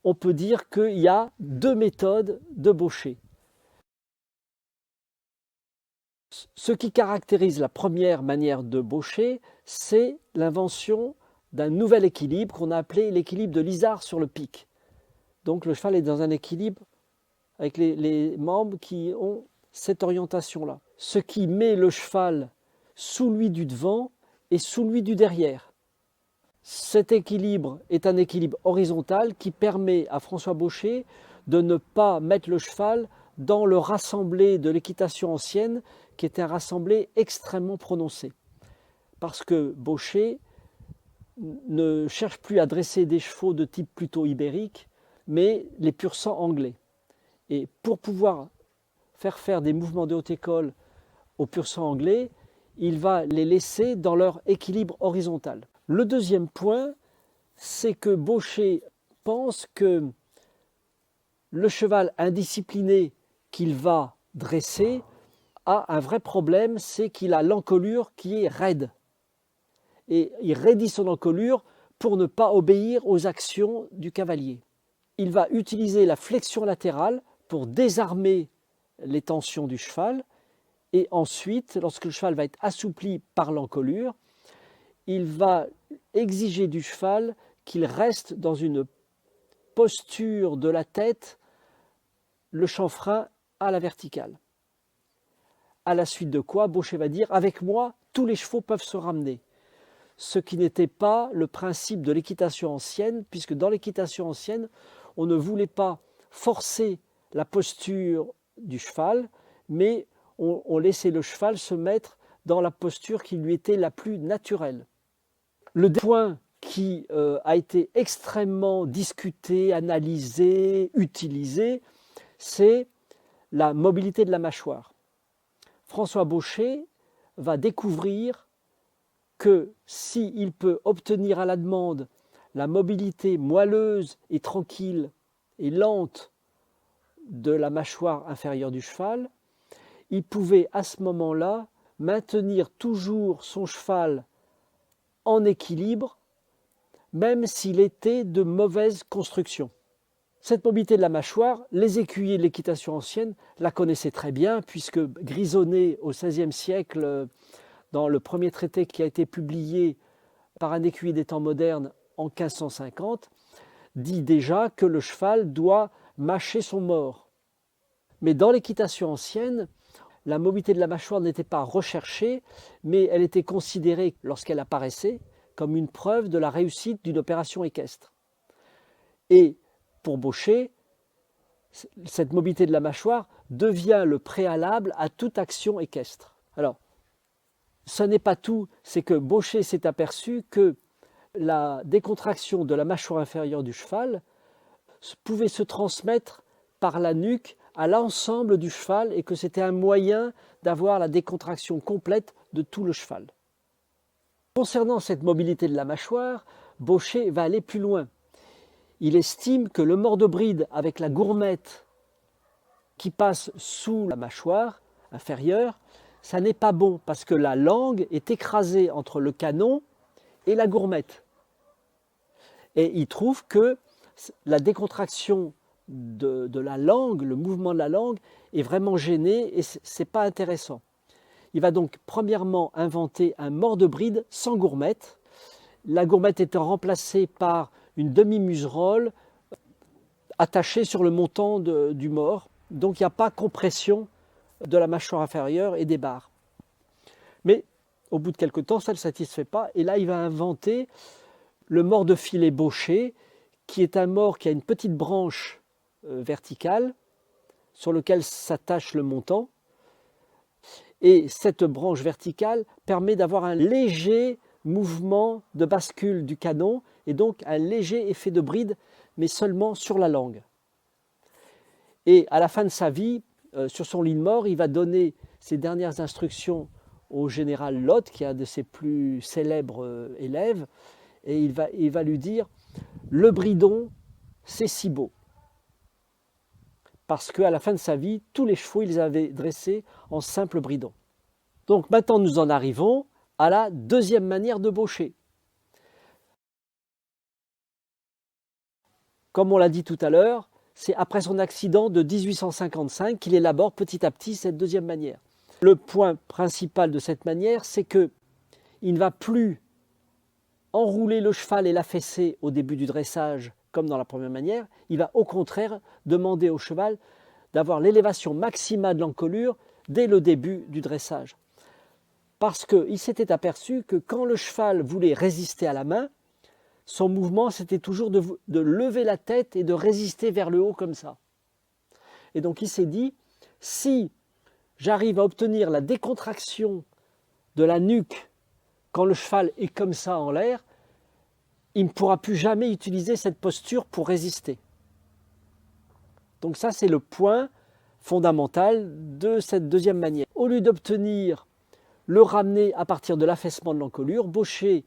on peut dire qu'il y a deux méthodes de Baucher. Ce qui caractérise la première manière de Baucher, c'est l'invention d'un nouvel équilibre qu'on a appelé l'équilibre de l'Isard sur le pic. Donc le cheval est dans un équilibre avec les membres qui ont cette orientation-là. Ce qui met le cheval sous lui du devant et sous lui du derrière. Cet équilibre est un équilibre horizontal qui permet à François Baucher de ne pas mettre le cheval dans le rassemblé de l'équitation ancienne, qui était un rassemblé extrêmement prononcé. Parce que Baucher ne cherche plus à dresser des chevaux de type plutôt ibérique, mais les pur sang anglais. Et pour pouvoir faire des mouvements de haute école aux pur sang anglais, il va les laisser dans leur équilibre horizontal. Le deuxième point, c'est que Baucher pense que le cheval indiscipliné qu'il va dresser a un vrai problème, c'est qu'il a l'encolure qui est raide. Et il raidit son encolure pour ne pas obéir aux actions du cavalier. Il va utiliser la flexion latérale pour désarmer les tensions du cheval. Et ensuite, lorsque le cheval va être assoupli par l'encolure, il va exiger du cheval qu'il reste dans une posture de la tête, le chanfrein à la verticale. À la suite de quoi, Baucher va dire « Avec moi, tous les chevaux peuvent se ramener ». Ce qui n'était pas le principe de l'équitation ancienne, puisque dans l'équitation ancienne, on ne voulait pas forcer la posture du cheval, mais on laissait le cheval se mettre dans la posture qui lui était la plus naturelle. Le point qui a été extrêmement discuté, analysé, utilisé, c'est la mobilité de la mâchoire. François Baucher va découvrir que s'il peut obtenir à la demande la mobilité moelleuse et tranquille et lente de la mâchoire inférieure du cheval, il pouvait à ce moment-là maintenir toujours son cheval en équilibre, même s'il était de mauvaise construction. Cette mobilité de la mâchoire, les écuyers de l'équitation ancienne la connaissaient très bien, puisque Grisonnet, au XVIe siècle, dans le premier traité qui a été publié par un écuyer des temps modernes en 1550, dit déjà que le cheval doit mâcher son mors. Mais dans l'équitation ancienne, la mobilité de la mâchoire n'était pas recherchée, mais elle était considérée, lorsqu'elle apparaissait, comme une preuve de la réussite d'une opération équestre. Et pour Baucher, cette mobilité de la mâchoire devient le préalable à toute action équestre. Alors, ce n'est pas tout, c'est que Baucher s'est aperçu que la décontraction de la mâchoire inférieure du cheval pouvait se transmettre par la nuque à l'ensemble du cheval et que c'était un moyen d'avoir la décontraction complète de tout le cheval. Concernant cette mobilité de la mâchoire, Baucher va aller plus loin. Il estime que le mors de bride avec la gourmette qui passe sous la mâchoire inférieure, ça n'est pas bon parce que la langue est écrasée entre le canon et la gourmette. Et il trouve que la décontraction de la langue, le mouvement de la langue est vraiment gêné et ce n'est pas intéressant. Il va donc premièrement inventer un mors de bride sans gourmette, la gourmette étant remplacée par une demi-muserolle attachée sur le montant du mors, donc il n'y a pas compression de la mâchoire inférieure et des barres. Mais au bout de quelque temps, ça ne le satisfait pas, et là il va inventer le mors de filet Baucher, qui est un mors qui a une petite branche verticale sur laquelle s'attache le montant, et cette branche verticale permet d'avoir un léger mouvement de bascule du canon, et donc un léger effet de bride, mais seulement sur la langue. Et à la fin de sa vie, sur son lit de mort, il va donner ses dernières instructions au général Lott, qui est un de ses plus célèbres élèves, et il va lui dire « Le bridon, c'est si beau ». Parce qu'à la fin de sa vie, tous les chevaux, ils les avaient dressés en simple bridon. Donc maintenant, nous en arrivons à la deuxième manière de Baucher. comme on l'a dit tout à l'heure, c'est après son accident de 1855 qu'il élabore petit à petit cette deuxième manière. Le point principal de cette manière, c'est qu'il ne va plus enrouler le cheval et l'affaisser au début du dressage comme dans la première manière, il va au contraire demander au cheval d'avoir l'élévation maximale de l'encolure dès le début du dressage. Parce qu'il s'était aperçu que quand le cheval voulait résister à la main, son mouvement c'était toujours de lever la tête et de résister vers le haut comme ça. Et donc il s'est dit, si j'arrive à obtenir la décontraction de la nuque quand le cheval est comme ça en l'air, il ne pourra plus jamais utiliser cette posture pour résister. Donc ça, c'est le point fondamental de cette deuxième manière. Au lieu d'obtenir le ramener à partir de l'affaissement de l'encolure, Baucher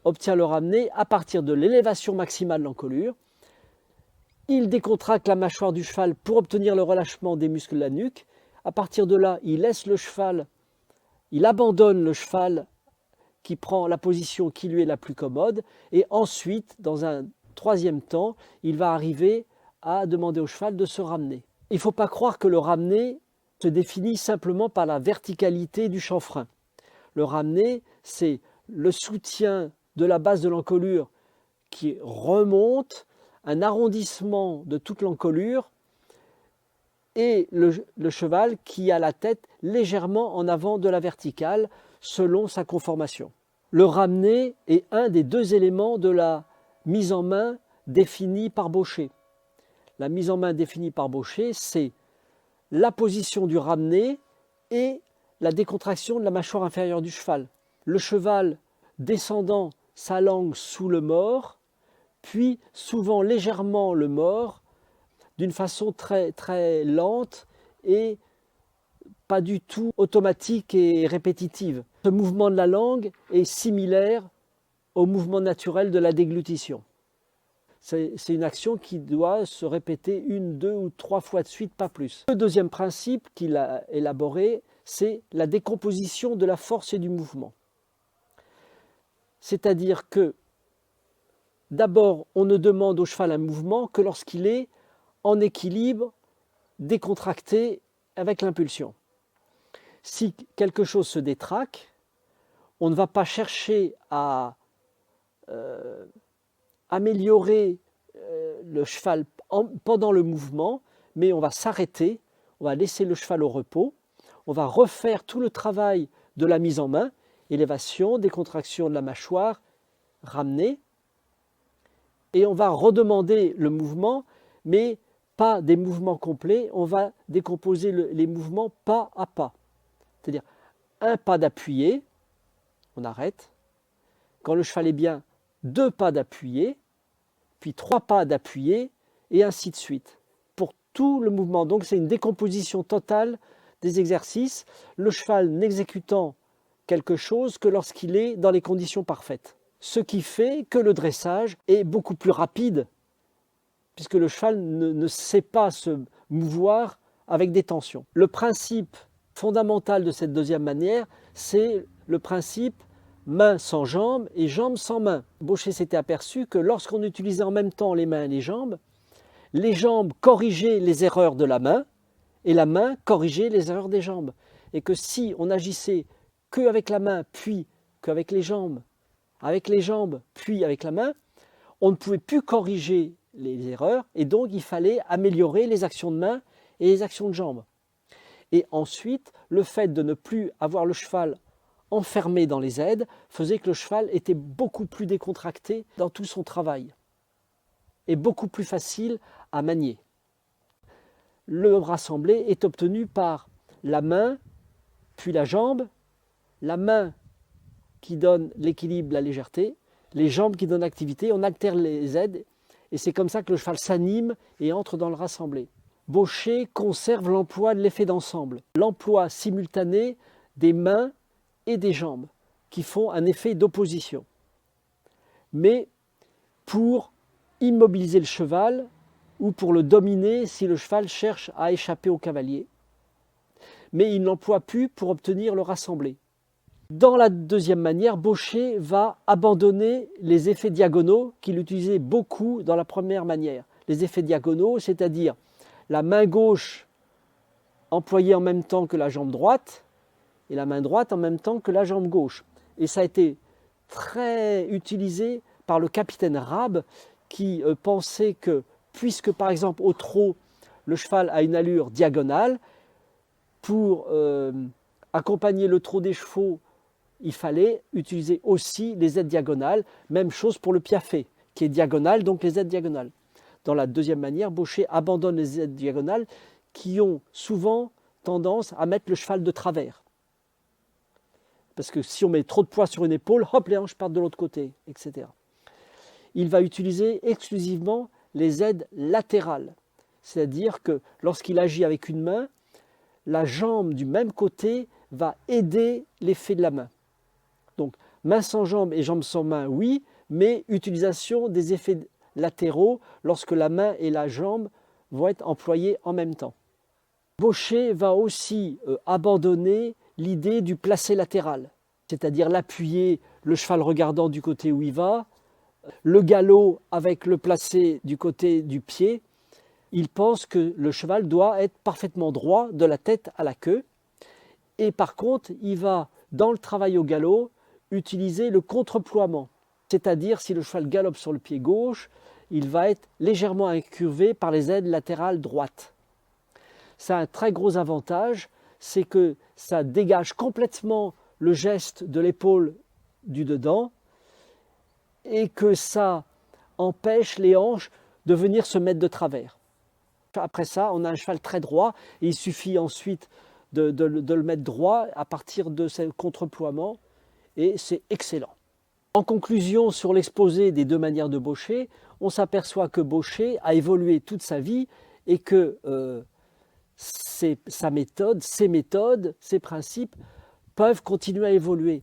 obtient le ramener à partir de l'élévation maximale de l'encolure. Il décontracte la mâchoire du cheval pour obtenir le relâchement des muscles de la nuque. À partir de là, il laisse le cheval, il abandonne le cheval qui prend la position qui lui est la plus commode, et ensuite, dans un troisième temps, il va arriver à demander au cheval de se ramener. Il ne faut pas croire que le ramener se définit simplement par la verticalité du chanfrein. Le ramener, c'est le soutien de la base de l'encolure qui remonte, un arrondissement de toute l'encolure, et le cheval qui a la tête légèrement en avant de la verticale, selon sa conformation. Le ramener est un des deux éléments de la mise en main définie par Baucher. La mise en main définie par Baucher, c'est la position du ramener et la décontraction de la mâchoire inférieure du cheval. Le cheval descendant sa langue sous le mors, puis souvent légèrement le mors, d'une façon très, très lente et pas du tout automatique et répétitive. Ce mouvement de la langue est similaire au mouvement naturel de la déglutition. C'est une action qui doit se répéter une, deux ou trois fois de suite, pas plus. Le deuxième principe qu'il a élaboré, c'est la décomposition de la force et du mouvement. C'est-à-dire que d'abord, on ne demande au cheval un mouvement que lorsqu'il est en équilibre, décontracté avec l'impulsion. Si quelque chose se détraque, on ne va pas chercher à améliorer le cheval pendant le mouvement, mais on va s'arrêter, on va laisser le cheval au repos, on va refaire tout le travail de la mise en main, élévation, décontraction de la mâchoire, ramener, et on va redemander le mouvement, mais pas des mouvements complets, on va décomposer les mouvements pas à pas. C'est-à-dire un pas d'appuyé, on arrête. Quand le cheval est bien, 2 pas d'appuyé, puis 3 pas d'appuyé, et ainsi de suite. Pour tout le mouvement. Donc c'est une décomposition totale des exercices, le cheval n'exécutant quelque chose que lorsqu'il est dans les conditions parfaites. Ce qui fait que le dressage est beaucoup plus rapide, puisque le cheval ne sait pas se mouvoir avec des tensions. Le principe fondamental de cette deuxième manière, c'est le principe main sans jambes et jambes sans main. Baucher s'était aperçu que lorsqu'on utilisait en même temps les mains et les jambes corrigeaient les erreurs de la main et la main corrigeait les erreurs des jambes. Et que si on agissait qu'avec la main puis qu'avec les jambes puis avec la main, on ne pouvait plus corriger les erreurs et donc il fallait améliorer les actions de main et les actions de jambes. Et ensuite, le fait de ne plus avoir le cheval enfermé dans les aides faisait que le cheval était beaucoup plus décontracté dans tout son travail et beaucoup plus facile à manier. Le rassemblé est obtenu par la main, puis la jambe, la main qui donne l'équilibre, la légèreté, les jambes qui donnent l'activité, on alterne les aides et c'est comme ça que le cheval s'anime et entre dans le rassemblé. Baucher conserve l'emploi de l'effet d'ensemble, l'emploi simultané des mains et des jambes qui font un effet d'opposition. Mais pour immobiliser le cheval ou pour le dominer si le cheval cherche à échapper au cavalier. Mais il n'emploie plus pour obtenir le rassemblé. Dans la deuxième manière, Baucher va abandonner les effets diagonaux qu'il utilisait beaucoup dans la première manière. Les effets diagonaux, c'est-à-dire la main gauche employée en même temps que la jambe droite et la main droite en même temps que la jambe gauche. Et ça a été très utilisé par le capitaine Rabe qui pensait que, puisque par exemple au trot, le cheval a une allure diagonale, pour accompagner le trot des chevaux, il fallait utiliser aussi les aides diagonales. Même chose pour le piaffe, qui est diagonal, donc les aides diagonales. Dans la deuxième manière, Baucher abandonne les aides diagonales qui ont souvent tendance à mettre le cheval de travers. Parce que si on met trop de poids sur une épaule, hop, les hanches partent de l'autre côté, etc. Il va utiliser exclusivement les aides latérales. C'est-à-dire que lorsqu'il agit avec une main, la jambe du même côté va aider l'effet de la main. Donc, main sans jambe et jambe sans main, oui, mais utilisation des effets latéraux lorsque la main et la jambe vont être employées en même temps. Baucher va aussi abandonner l'idée du placé latéral, c'est-à-dire l'appuyer, le cheval regardant du côté où il va, le galop avec le placé du côté du pied. Il pense que le cheval doit être parfaitement droit de la tête à la queue. Et par contre, il va, dans le travail au galop, utiliser le contreploiement. C'est-à-dire, si le cheval galope sur le pied gauche, il va être légèrement incurvé par les aides latérales droites. Ça a un très gros avantage, c'est que ça dégage complètement le geste de l'épaule du dedans et que ça empêche les hanches de venir se mettre de travers. Après ça, on a un cheval très droit et il suffit ensuite de le mettre droit à partir de ce contreploiement et c'est excellent. En conclusion, sur l'exposé des deux manières de Baucher, on s'aperçoit que Baucher a évolué toute sa vie et que sa méthode, ses méthodes, ses principes peuvent continuer à évoluer.